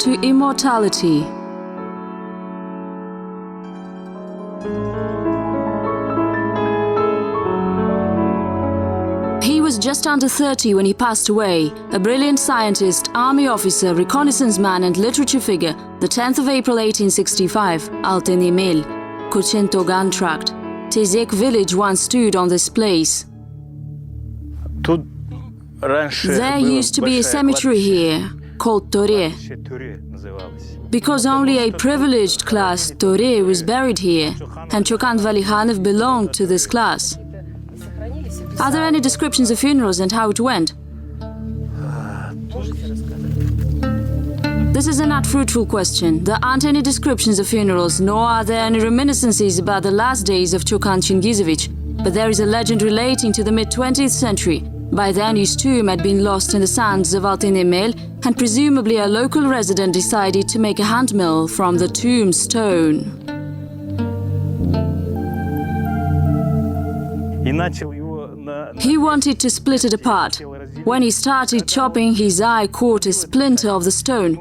to immortality. He was just under 30 when he passed away, a brilliant scientist, army officer, reconnaissance-man and literature figure, the 10th of April 1865, Altyn-Emel, Kochen-Togan tract. Tezek village once stood on this place. There used to be a cemetery here, called Tore. Because only a privileged class, Tore, was buried here, and Chokan Valikhanov belonged to this class. Are there any descriptions of funerals and how it went? This is a not fruitful question. There aren't any descriptions of funerals, nor are there any reminiscences about the last days of Chokan Chingizovich. But there is a legend relating to the mid-20th century. By then his tomb had been lost in the sands of Altyn-Emel, and presumably a local resident decided to make a handmill from the tombstone. He wanted to split it apart. When he started chopping, his eye caught a splinter of the stone.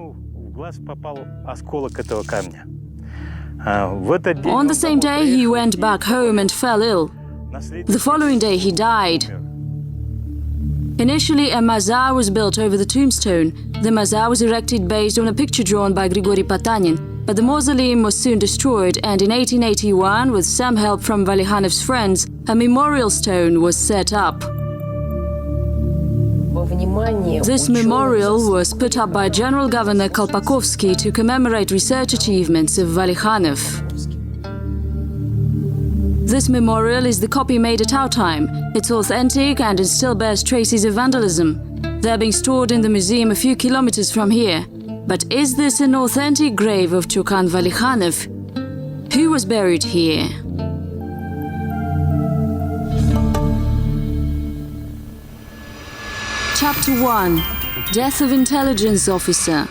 On the same day, he went back home and fell ill. The following day, he died. Initially, a mazar was built over the tombstone. The mazar was erected based on a picture drawn by Grigory Potanin, but the mausoleum was soon destroyed, and in 1881, with some help from Valikhanov's friends, a memorial stone was set up. This memorial was put up by General Governor Kolpakovsky to commemorate research achievements of Valikhanov. This memorial is the copy made at our time. It's authentic and it still bears traces of vandalism. They're being stored in the museum a few kilometers from here. But is this an authentic grave of Chokan Valikhanov? Who was buried here? Chapter 1. Death of Intelligence Officer.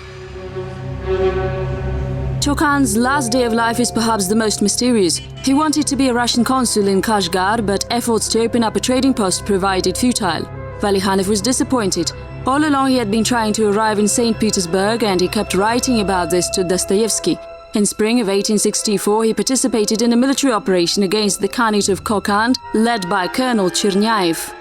Chokan's last day of life is perhaps the most mysterious. He wanted to be a Russian consul in Kashgar, but efforts to open up a trading post proved futile. Valikhanov was disappointed. All along he had been trying to arrive in St. Petersburg, and he kept writing about this to Dostoevsky. In spring of 1864, he participated in a military operation against the Khanate of Kokand, led by Colonel Chernyaev.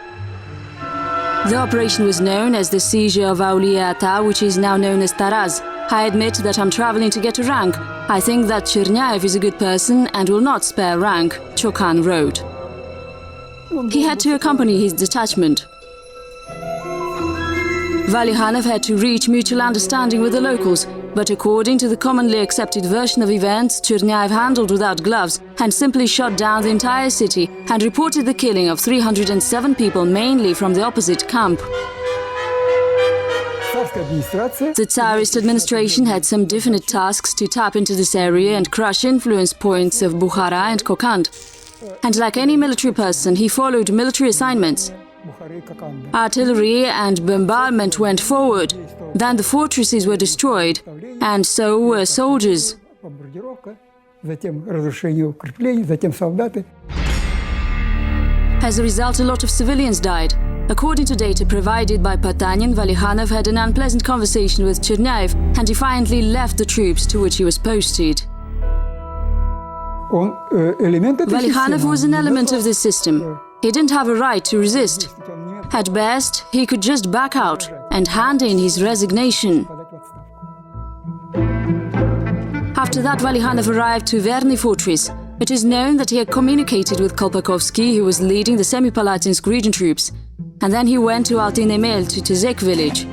The operation was known as the Seizure of Aulia Ata, which is now known as Taraz. I admit that I'm traveling to get a rank. I think that Chernyaev is a good person and will not spare rank, Chokan wrote. He had to accompany his detachment. Valikhanov had to reach mutual understanding with the locals, but according to the commonly accepted version of events, Chernyaev handled without gloves and simply shot down the entire city and reported the killing of 307 people, mainly from the opposite camp. The Tsarist administration had some definite tasks to tap into this area and crush influence points of Bukhara and Kokand. And like any military person, he followed military assignments. Artillery and bombardment went forward, then the fortresses were destroyed, and so were soldiers. As a result, a lot of civilians died. According to data provided by Potanin, Valikhanov had an unpleasant conversation with Chernyaev and defiantly left the troops to which he was posted. Valikhanov was an element of this system. He didn't have a right to resist. At best, he could just back out and hand in his resignation. After that, Valikhanov arrived to Verny fortress. It is known that he had communicated with Kolpakovsky, who was leading the Semipalatinsk region troops. And then he went to Altyn-Emel, to Tezek village.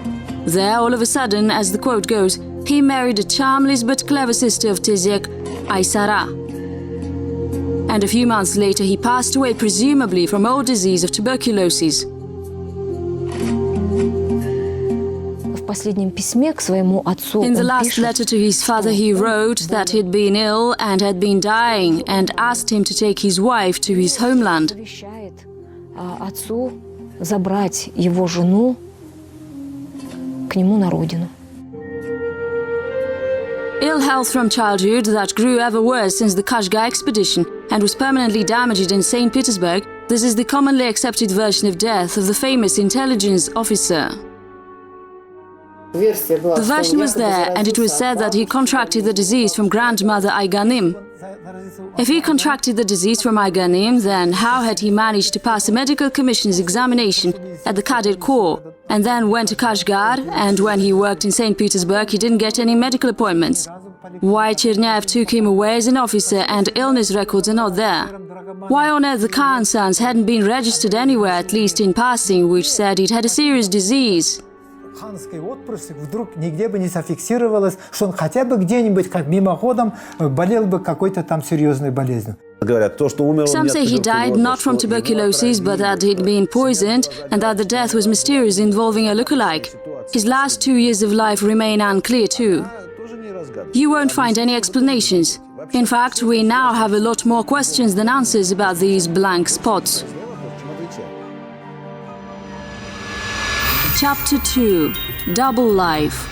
There, all of a sudden, as the quote goes, he married a charmless but clever sister of Tezek, Aysara. And a few months later, he passed away, presumably from old disease of tuberculosis. In the last letter to his father, he wrote that he'd been ill and had been dying, and asked him to take his wife to his homeland. Ill health from childhood that grew ever worse since the Kashgar expedition and was permanently damaged in St. Petersburg, this is the commonly accepted version of death of the famous intelligence officer. The version was there, and it was said that he contracted the disease from grandmother Ayganim. If he contracted the disease from Ayganim, then how had he managed to pass a medical commission's examination at the Kadir Corps, and then went to Kashgar, and when he worked in St. Petersburg, he didn't get any medical appointments? Why Chernyaev took him away as an officer and illness records are not there? Why on earth the Khan sons hadn't been registered anywhere, at least in passing, which said he'd had a serious disease? Ханской отпрыск вдруг нигде бы не зафиксировалось, что он хотя бы где-нибудь как мимоходом болел бы какой-то там серьезной болезнью. Some say he died not from tuberculosis, but that he'd been poisoned and that the death was mysterious, involving a lookalike. His last 2 years of life remain unclear too. You won't find any explanations. In fact, we now have a lot more questions than answers about these blank spots. Chapter 2. Double Life.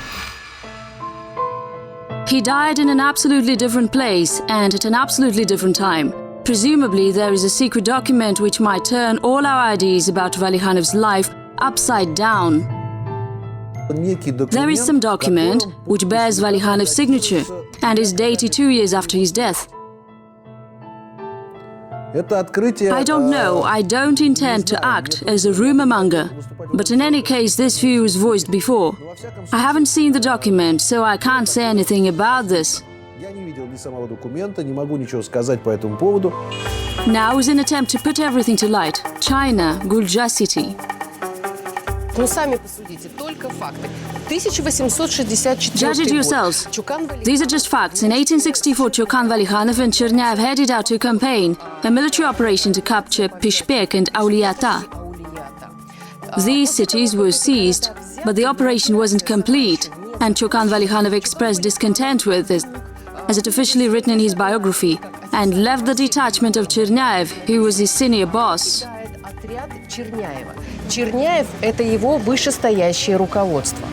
He died in an absolutely different place and at an absolutely different time. Presumably, there is a secret document which might turn all our ideas about Valikhanov's life upside down. There is some document which bears Valikhanov's signature and is dated 2 years after his death. I don't know, I don't intend to act as a rumor monger, but in any case this view was voiced before. I haven't seen the document, so I can't say anything about this. Now is an attempt to put everything to light. China, Gulja city. Judge it yourselves. These are just facts. In 1864, Chokan Valikhanov and Chernyaev headed out to a campaign, a military operation to capture Pishpek and Auliata. These cities were seized, but the operation wasn't complete, and Chokan Valikhanov expressed discontent with this, as it officially written in his biography, and left the detachment of Chernyaev, who was his senior boss. Черняев – это его вышестоящее руководство.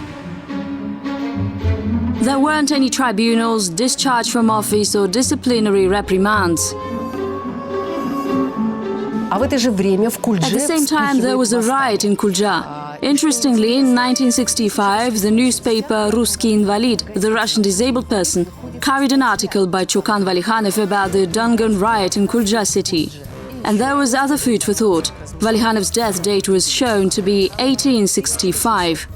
There weren't any tribunals, discharge from office or disciplinary reprimands. А в это же время в Кульже... At the same time, there was a riot in Kulja. Interestingly, in 1965, the newspaper Ruski Invalid, the Russian disabled person, carried an article by Chokan Valikhanov about the Dungan riot in Kulja city. And there was other food for thought. Valikhanov's death date was shown to be 1865.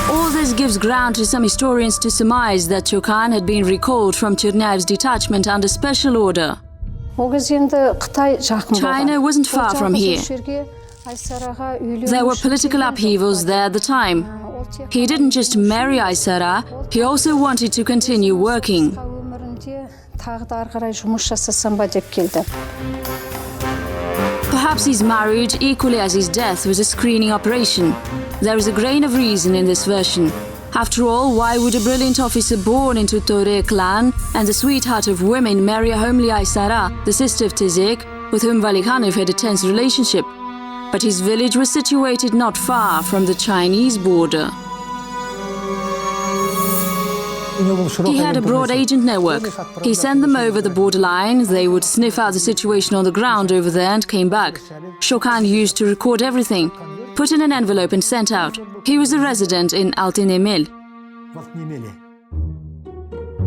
All this gives ground to some historians to surmise that Chokan had been recalled from Chernyaev's detachment under special order. China wasn't far from here. There were political upheavals there at the time. He didn't just marry Aysara, he also wanted to continue working. Perhaps his marriage, equally as his death, was a screening operation. There is a grain of reason in this version. After all, why would a brilliant officer born into Tore clan and the sweetheart of women marry a homely Aysara, the sister of Tezek, with whom Valikhanov had a tense relationship? But his village was situated not far from the Chinese border. He had a broad agent network. He sent them over the borderline, they would sniff out the situation on the ground over there and came back. Chokan used to record everything, put in an envelope and sent out. He was a resident in Altyn-Emel.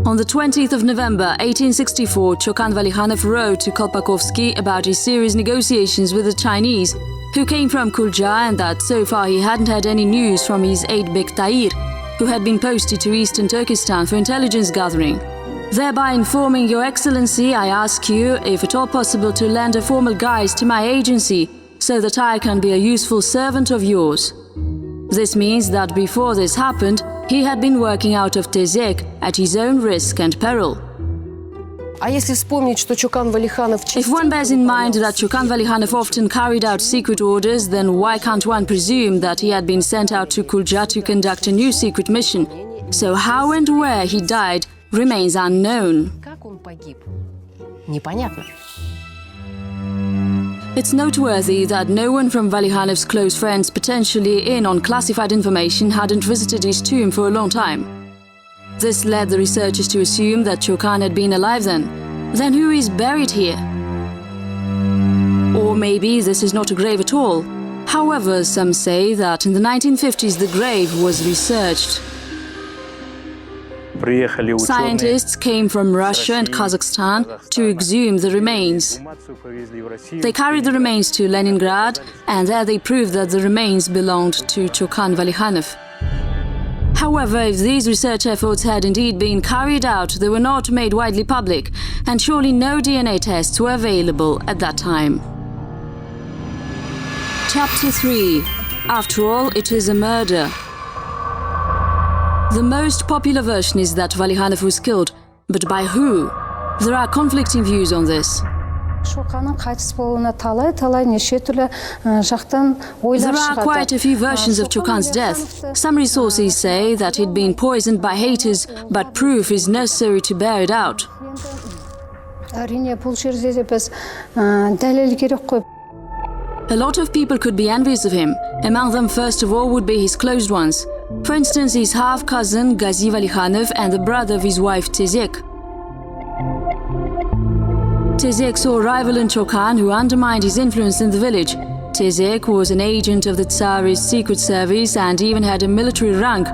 On the 20th of November 1864, Chokan Valikhanov wrote to Kolpakovsky about his serious negotiations with the Chinese, who came from Kulja, and that so far he hadn't had any news from his aide Bektair, who had been posted to eastern Turkestan for intelligence gathering. Thereby informing Your Excellency, I ask you, if at all possible, to lend a formal guise to my agency, so that I can be a useful servant of yours. This means that before this happened, he had been working out of Tezek at his own risk and peril. If one bears in mind that Chokan Valikhanov often carried out secret orders, then why can't one presume that he had been sent out to Kulja to conduct a new secret mission? So how and where he died remains unknown. It's noteworthy that no one from Valikhanov's close friends potentially in on classified information hadn't visited his tomb for a long time. This led the researchers to assume that Chokan had been alive then. Then who is buried here? Or maybe this is not a grave at all. However, some say that in the 1950s the grave was researched. Scientists came from Russia and Kazakhstan to exhume the remains. They carried the remains to Leningrad, and there they proved that the remains belonged to Chokan Valikhanov. However, if these research efforts had indeed been carried out, they were not made widely public, and surely no DNA tests were available at that time. Chapter 3. After all, it is a murder. The most popular version is that Valikhanov was killed, but by who? There are conflicting views on this. There are quite a few versions of Chokan's death. Some resources say that he'd been poisoned by haters, but proof is necessary to bear it out. A lot of people could be envious of him. Among them, first of all, would be his close ones. For instance, his half-cousin Gazi Valikhanov and the brother of his wife Tezek. Tezek saw a rival in Chokan who undermined his influence in the village. Tezek was an agent of the Tsarist secret service and even had a military rank.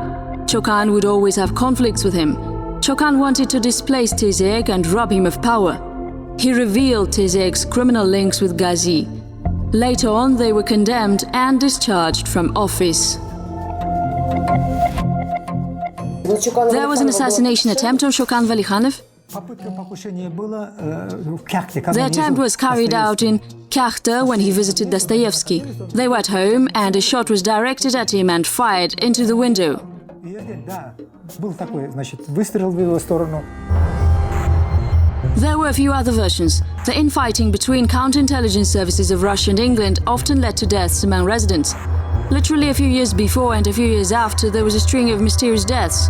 Chokan would always have conflicts with him. Chokan wanted to displace Tezek and rob him of power. He revealed Tezek's criminal links with Gazi. Later on, they were condemned and discharged from office. There was an assassination attempt on Chokan Valikhanov. The attempt was carried out in Kyakhta when he visited Dostoevsky. They were at home and a shot was directed at him and fired into the window. There were a few other versions. The infighting between counterintelligence services of Russia and England often led to deaths among residents. Literally a few years before and a few years after, there was a string of mysterious deaths.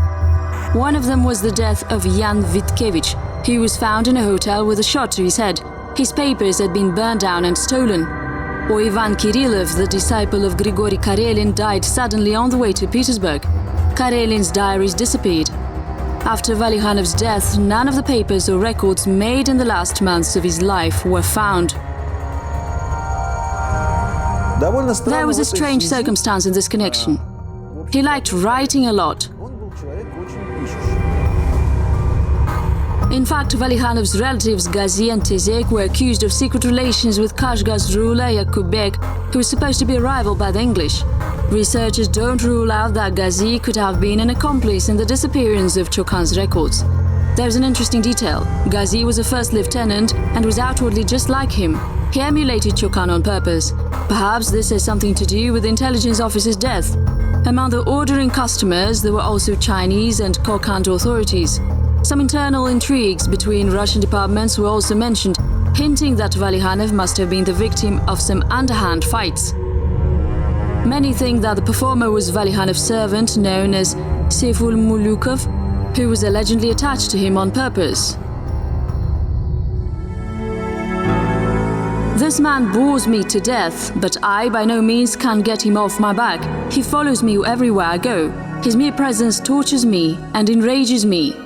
One of them was the death of Jan Vitkevich. He was found in a hotel with a shot to his head. His papers had been burned down and stolen. Or Ivan Kirillov, the disciple of Grigory Karelin, died suddenly on the way to Petersburg. Karelin's diaries disappeared. After Valikhanov's death, none of the papers or records made in the last months of his life were found. There was a strange circumstance in this connection. He liked writing a lot. In fact, Valikhanov's relatives Gazi and Tezek were accused of secret relations with Kashgar's ruler Yakub Beg, who was supposed to be a rival by the English. Researchers don't rule out that Gazi could have been an accomplice in the disappearance of Chokan's records. There's an interesting detail. Gazi was a first lieutenant and was outwardly just like him. He emulated Chokan on purpose. Perhaps this has something to do with the intelligence officer's death. Among the ordering customers, there were also Chinese and Kokand authorities. Some internal intrigues between Russian departments were also mentioned, hinting that Valikhanov must have been the victim of some underhand fights. Many think that the performer was Valikhanov's servant known as Seyful Mulukov, who was allegedly attached to him on purpose. This man bores me to death, but I by no means can get him off my back. He follows me everywhere I go. His mere presence tortures me and enrages me.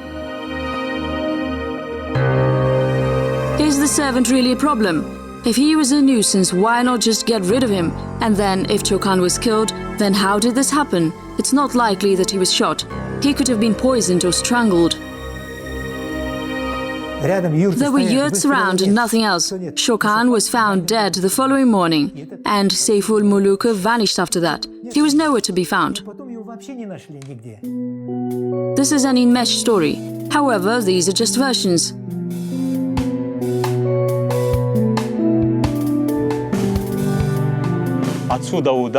Is the servant really a problem? If he was a nuisance, why not just get rid of him? And then, if Chokan was killed, then how did this happen? It's not likely that he was shot. He could have been poisoned or strangled. There were yurts around and nothing else. Chokan was found dead the following morning, and Seyful Mulukov vanished after that. He was nowhere to be found. This is an enmeshed story. However, these are just versions.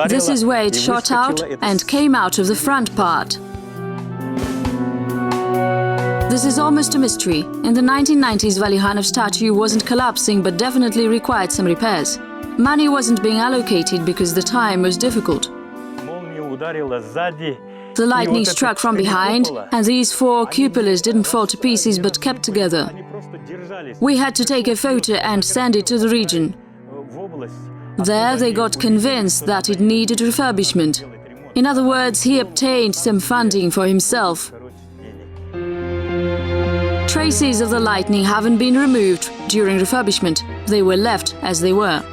This is where it shot out and came out of the front part. This is almost a mystery. In the 1990s, Valikhanov's statue wasn't collapsing but definitely required some repairs. Money wasn't being allocated because the time was difficult. The lightning struck from behind, and these four cupolas didn't fall to pieces but kept together. We had to take a photo and send it to the region. There they got convinced that it needed refurbishment. In other words, he obtained some funding for himself. Traces of the lightning haven't been removed during refurbishment. They were left as they were.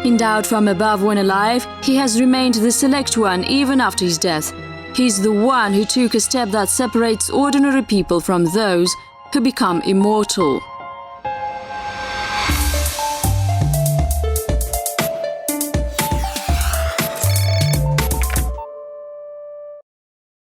Endowed from above when alive, he has remained the select one even after his death. He's the one who took a step that separates ordinary people from those who become immortal.